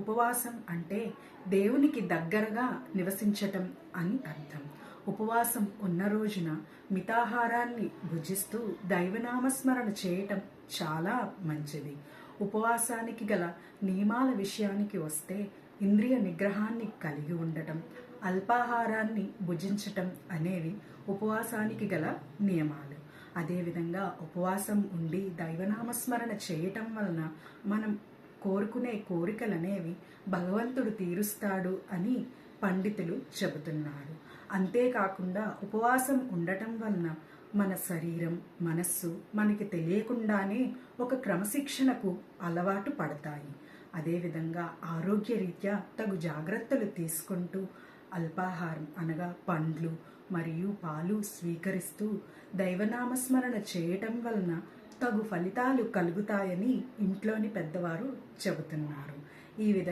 ఉపవాసం అంటే దేవునికి దగ్గరగా నివసించటం అని అర్థం. ఉపవాసం ఉన్న రోజున మితాహారాన్ని భుజిస్తూ దైవనామస్మరణ చేయటం చాలా మంచిది. ఉపవాసానికి గల నియమాల విషయానికి వస్తే ఇంద్రియ నిగ్రహాన్ని కలిగి ఉండటం, అల్పాహారాన్ని భుజించటం అనేవి ఉపవాసానికి గల నియమాలు. అదేవిధంగా ఉపవాసం ఉండి దైవనామస్మరణ చేయటం వలన మనం కోరుకునే కోరికలనేవి భగవంతుడు తీరుస్తాడు అని పండితులు చెబుతున్నారు. అంతేకాకుండా ఉపవాసం ఉండటం వలన మన శరీరం, మనస్సు మనకి తెలియకుండానే ఒక క్రమశిక్షణకు అలవాటు పడతాయి. అదేవిధంగా ఆరోగ్యరీత్యా తగు జాగ్రత్తలు తీసుకుంటూ అల్పాహారం అనగా పండ్లు మరియు పాలు స్వీకరిస్తూ దైవనామస్మరణ చేయటం వలన తగు ఫలితాలు కలుగుతాయని ఇంట్లోని పెద్దవారు చెబుతున్నారు. ఈ విధంగా